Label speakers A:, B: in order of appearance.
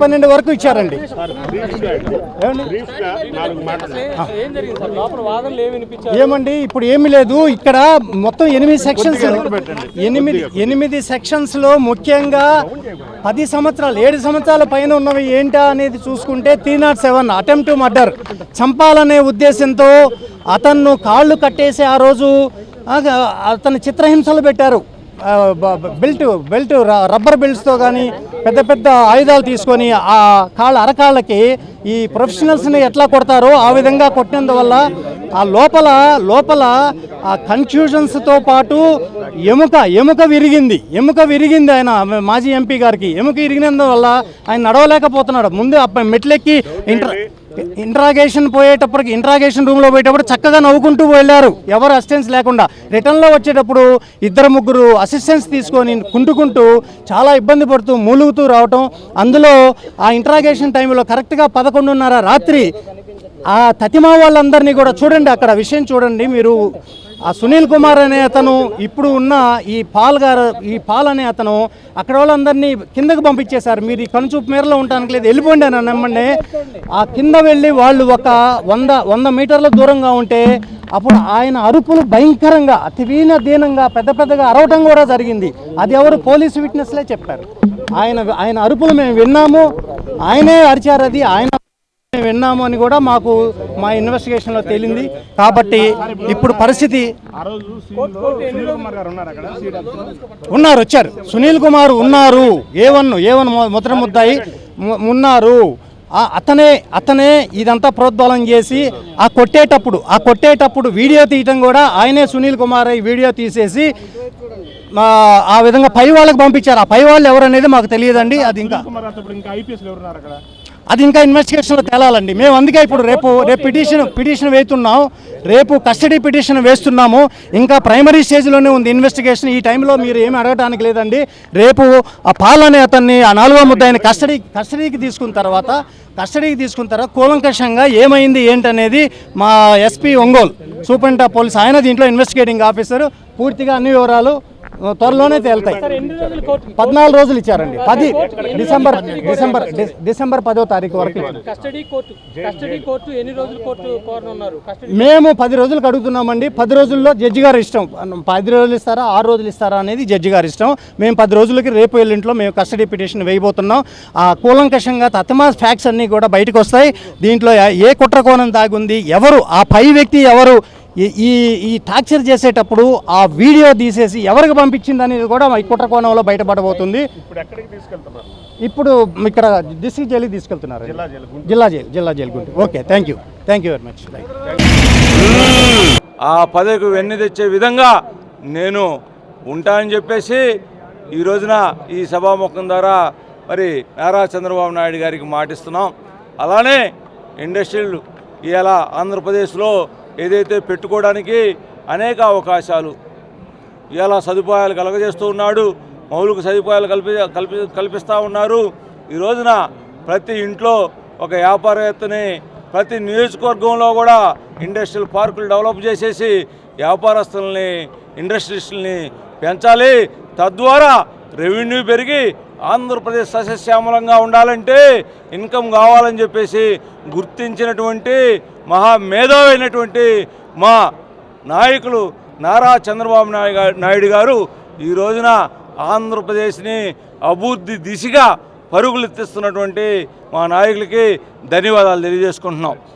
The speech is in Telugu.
A: 10-12 వరకు ఇచ్చారండి. ఏమండి ఇప్పుడు ఏమీ లేదు. ఇక్కడ మొత్తం 8 సెక్షన్స్లో ముఖ్యంగా 10 సంవత్సరాలు 7 సంవత్సరాల పైన ఉన్నవి ఏంటా అనేది చూసుకుంటే 307 అటెంప్ట్ టు మర్డర్, చంపాలనే ఉద్దేశంతో అతన్ను కాళ్ళు కట్టేసి ఆ రోజు అతను చిత్రహింసలు పెట్టారు. బెల్ట్ రబ్బర్ బెల్ట్స్తో కానీ పెద్ద పెద్ద ఆయుధాలు తీసుకొని ఆ అరకాళ్ళకి ఈ ప్రొఫెషనల్స్ని ఎట్లా కొడతారో ఆ విధంగా కొట్టినందువల్ల ఆ లోపల ఆ కన్ఫ్యూజన్స్తో పాటు ఎముక విరిగింది. ఆయన మాజీ ఎంపీ గారికి ఎముక విరిగినందువల్ల ఆయన నడవలేకపోతున్నాడు. ముందు మెట్లెక్కి ఇంట్రాగేషన్ పోయేటప్పటికి ఇంట్రాగేషన్ రూమ్లో పోయేటప్పుడు చక్కగా నవ్వుకుంటూ వెళ్ళారు, ఎవరు అసిస్టెన్స్ లేకుండా. రిటర్న్లో వచ్చేటప్పుడు 2-3 అసిస్టెన్స్ తీసుకొని కుంటుకుంటూ చాలా ఇబ్బంది పడుతూ మూలుగుతూ రావటం. అందులో ఆ ఇంట్రాగేషన్ టైంలో కరెక్ట్గా 11:30 రాత్రి ఆ తతిమా వాళ్ళందరినీ కూడా చూడండి, అక్కడ విషయం చూడండి మీరు. ఆ సునీల్ కుమార్ అనే అతను ఇప్పుడు ఉన్న ఈ పాల్ అనే అతను అక్కడ వాళ్ళందరినీ కిందకు పంపించేశారు. మీరు ఈ కనుచూపు మేరలో ఉండడానికి లేదు, వెళ్ళిపోండి అని నమ్మండి. ఆ కింద వెళ్ళి వాళ్ళు ఒక 100 మీటర్ల దూరంగా ఉంటే అప్పుడు ఆయన అరుపులు భయంకరంగా దీనంగా పెద్దగా అరవటం కూడా జరిగింది. అది ఎవరు పోలీసు విట్నెస్లే చెప్పారు. ఆయన అరుపులు మేము విన్నాము, ఆయనే అరిచారు, అది ఆయన విన్నాము అని కూడా మాకు మా ఇన్వెస్టిగేషన్లో తేలింది. కాబట్టి ఇప్పుడు పరిస్థితి వచ్చారు, సునీల్ కుమార్ ఉన్నారు, A1 మొదటి ముద్దాయి ఉన్నారు. అతనే ఇదంతా ప్రోద్బలం చేసి ఆ కొట్టేటప్పుడు వీడియో తీయటం కూడా ఆయనే. సునీల్ కుమార్ వీడియో తీసేసి ఆ విధంగా పై వాళ్ళకి పంపించారు. ఆ పై వాళ్ళు ఎవరనేది మాకు తెలియదండి. అది ఇంకా ఇన్వెస్టిగేషన్లో తేలాలండి. మేము అందుకే ఇప్పుడు రేపు పిటిషన్ వేస్తున్నాం, రేపు కస్టడీ పిటిషన్ వేస్తున్నాము. ఇంకా ప్రైమరీ స్టేజ్లోనే ఉంది ఇన్వెస్టిగేషన్. ఈ టైంలో మీరు ఏమి అడగడానికి లేదండి. రేపు ఆ పాలనే అతన్ని ఆ 4వ ముద్దాయిని కస్టడీకి తీసుకున్న తర్వాత కూలంకషంగా ఏమైంది ఏంటనేది మా SP Ongole superintendent of police ఆయన దీంట్లో ఇన్వెస్టిగేటింగ్ ఆఫీసర్ పూర్తిగా అన్ని వివరాలు త్వరలోనే తేలుతాయి. 14 రోజులు ఇచ్చారండి. డిసెంబర్ 10వ తారీఖు వరకు. మేము 10 రోజులకు అడుగుతున్నామండి. 10 రోజుల్లో జడ్జి గారు ఇష్టం. 10 రోజులు ఇస్తారా 6 రోజులు ఇస్తారా అనేది జడ్జి గారు ఇష్టం. మేము 10 రోజులకి రేపు ఎల్లుంట్లో మేము కస్టడీ పిటిషన్ వేయబోతున్నాం. ఆ కూలంకషంగా తతమా ఫ్యాక్ట్స్ అన్నీ కూడా బయటకు వస్తాయి. దీంట్లో ఏ కుట్రకోణం దాగుంది, ఎవరు ఆ పై వ్యక్తి, ఎవరు ఈ టార్చర్ చేసేటప్పుడు ఆ వీడియో తీసేసి ఎవరికి పంపించింది అనేది కూడా ఈ కుట్రకోణంలో బయటపడబోతుంది. ఇప్పుడు ఇక్కడ డిస్ట్రిక్ట్ జైలుకి తీసుకెళ్తున్నారు, జిల్లా jail Guntur. Okay, thank you very much.
B: ఆ పదవికి వెన్ను తెచ్చే విధంగా నేను ఉంటానని చెప్పేసి ఈ రోజున ఈ సభాముఖం ద్వారా మరి నారా చంద్రబాబు నాయుడు గారికి మాటిస్తున్నాం. అలానే ఇండస్ట్రీలు ఇలా ఆంధ్రప్రదేశ్లో ఏదైతే పెట్టుకోవడానికి అనేక అవకాశాలు ఇలా సదుపాయాలు కలగజేస్తూ ఉన్నాడు, మౌలిక సదుపాయాలు కల్పిస్తూ ఉన్నారు. ఈ రోజున ప్రతి ఇంట్లో ఒక వ్యాపారవేత్తని, ప్రతి నియోజకవర్గంలో కూడా ఇండస్ట్రియల్ పార్కులు డెవలప్ చేసేసి వ్యాపారస్తుల్ని, ఇండస్ట్రీస్ని పెంచాలి. తద్వారా రెవెన్యూ పెరిగి ఆంధ్రప్రదేశ్ సస్యశ్యామలంగా ఉండాలంటే ఇన్కమ్ కావాలని చెప్పేసి గుర్తించినటువంటి మహామేధావి అయినటువంటి మా నాయకులు నారా చంద్రబాబు నాయుడు గారు ఈ రోజున ఆంధ్రప్రదేశ్ని అభివృద్ధి దిశగా పరుగులెత్తిస్తున్నటువంటి మా నాయకులకి ధన్యవాదాలు తెలియజేసుకుంటున్నాం.